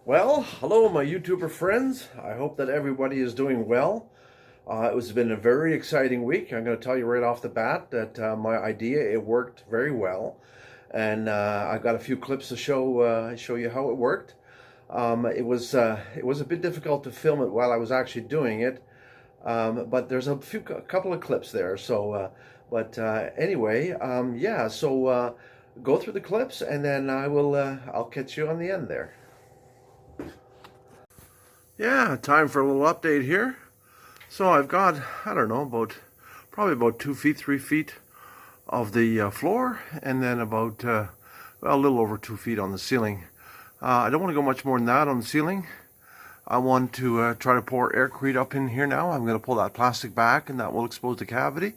Well, hello, my YouTuber friends. I hope that everybody is doing well. It's been a very exciting week. I'm going to tell you right off the bat that my idea, it worked very well. And I've got a few clips to show you how it worked. It was a bit difficult to film it while I was actually doing it, but there's a couple of clips there. Anyway, yeah. Go through the clips, and then I'll catch you on the end there. Yeah, time for a little update here. So I've got, I don't know, probably about 2 feet, 3 feet of the floor, and then about, well, a little over 2 feet on the ceiling. I don't want to go much more than that on the ceiling. I want to try to pour aircrete up in here now. I'm going to pull that plastic back, and that will expose the cavity.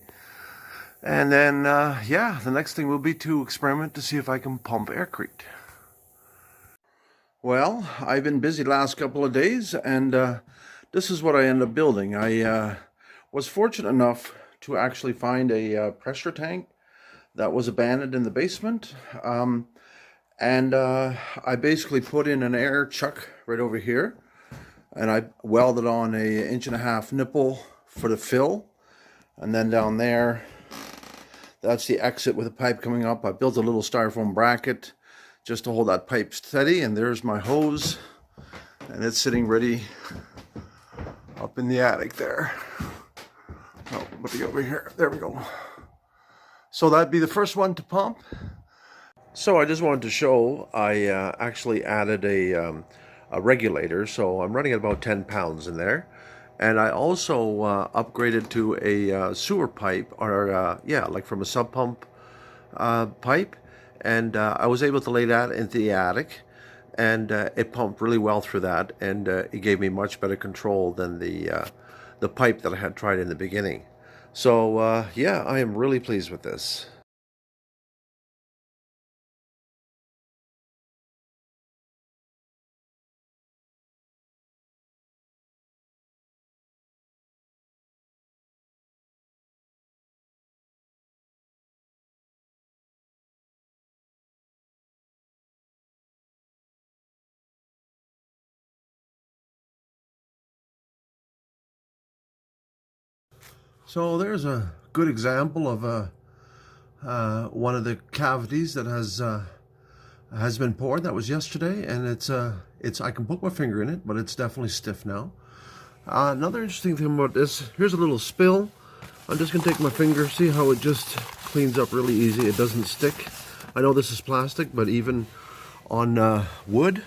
And then, yeah, the next thing will be to experiment to see if I can pump aircrete. Well, I've been busy the last couple of days, and this is what I ended up building. I was fortunate enough to actually find a pressure tank that was abandoned in the basement. I basically put in an air chuck right over here, and I welded on a 1.5-inch nipple for the fill. And then down there, that's the exit with a pipe coming up. I built a little styrofoam bracket just to hold that pipe steady, and there's my hose, and it's sitting ready up in the attic there. Oh, let me go over here. There we go. So that'd be the first one to pump. So I just wanted to show I actually added a regulator, so I'm running at about 10 pounds in there. And I also upgraded to a sewer pipe, or yeah, like from a sub pump pipe. And I was able to lay that into the attic, and it pumped really well through that, and it gave me much better control than the pipe that I had tried in the beginning. So yeah, I am really pleased with this. So there's a good example of one of the cavities that has been poured. That was yesterday, and it's I can poke my finger in it, but it's definitely stiff now. Another interesting thing about this, here's a little spill. I'm just gonna take my finger, see how it just cleans up really easy. It doesn't stick. I know this is plastic, but even on wood,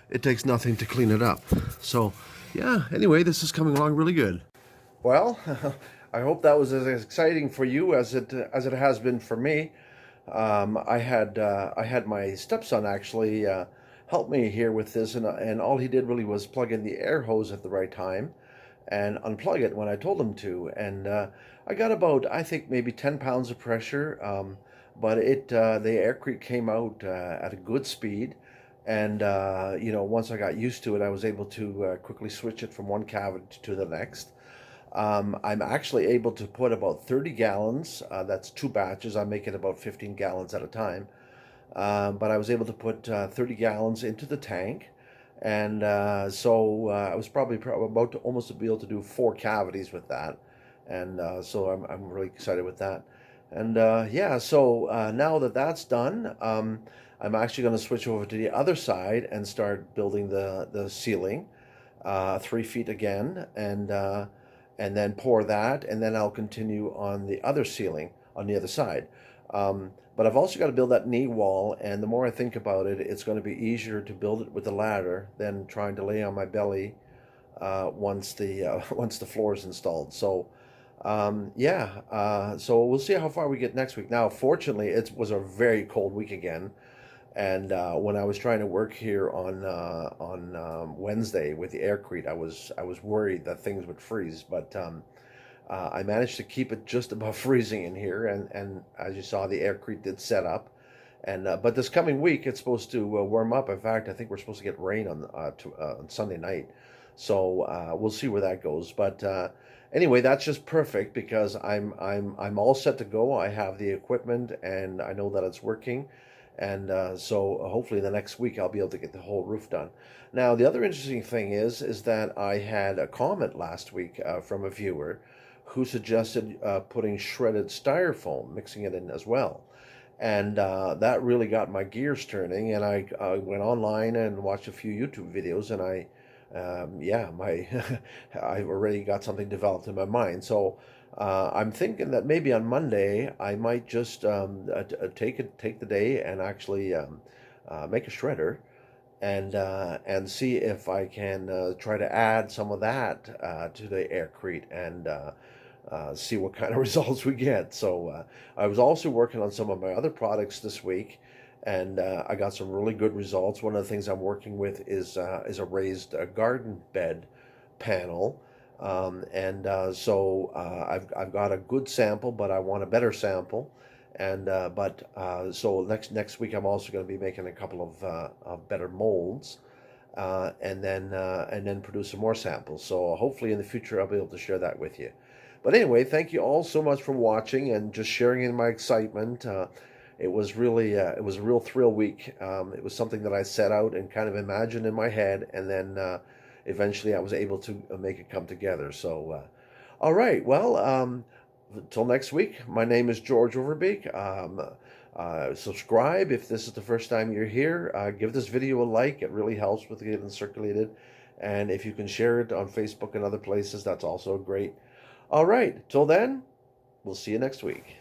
it takes nothing to clean it up. So yeah, anyway, this is coming along really good. Well, I hope that was as exciting for you as it has been for me. I had my stepson actually help me here with this, and all he did really was plug in the air hose at the right time and unplug it when I told him to. And I got about, I think, maybe 10 pounds of pressure, but the aircrete came out at a good speed. And you know, once I got used to it, I was able to quickly switch it from one cavity to the next. I'm actually able to put about 30 gallons. That's 2 batches. I make it about 15 gallons at a time. But I was able to put 30 gallons into the tank. And I was probably about to almost be able to do 4 cavities with that. And so I'm really excited with that. And yeah, so now that that's done, I'm actually going to switch over to the other side and start building the ceiling, 3 feet again, and then pour that, and then I'll continue on the other ceiling on the other side. But I've also got to build that knee wall, and the more I think about it, it's going to be easier to build it with the ladder than trying to lay on my belly once the floor is installed. So yeah, so we'll see how far we get next week. Now, fortunately, it was a very cold week again. And when I was trying to work here on Wednesday with the aircrete, I was worried that things would freeze, but I managed to keep it just above freezing in here. And as you saw, the aircrete did set up. And but this coming week, it's supposed to warm up. In fact, I think we're supposed to get rain on Sunday night, so we'll see where that goes. But anyway, that's just perfect because I'm all set to go. I have the equipment, and I know that it's working. And so hopefully the next week I'll be able to get the whole roof done. Now, the other interesting thing is that I had a comment last week from a viewer who suggested putting shredded styrofoam, mixing it in as well. And that really got my gears turning. And I went online and watched a few YouTube videos, and yeah, my I've already got something developed in my mind. So I'm thinking that maybe on Monday I might just take the day and actually make a shredder and see if I can try to add some of that to the aircrete and see what kind of results we get. So I was also working on some of my other products this week, and I got some really good results. One of the things I'm working with is a raised garden bed panel. I've got a good sample, but I want a better sample. So next week I'm also going to be making a couple of better molds, and then produce some more samples. So hopefully in the future I'll be able to share that with you. But anyway, thank you all so much for watching and just sharing in my excitement. It was really it was a real thrill week. It was something that I set out and kind of imagined in my head, and then eventually I was able to make it come together. So, all right, well, until next week, my name is George Overbeek. Subscribe if this is the first time you're here. Give this video a like. It really helps with getting circulated. And if you can share it on Facebook and other places, that's also great. All right, till then, we'll see you next week.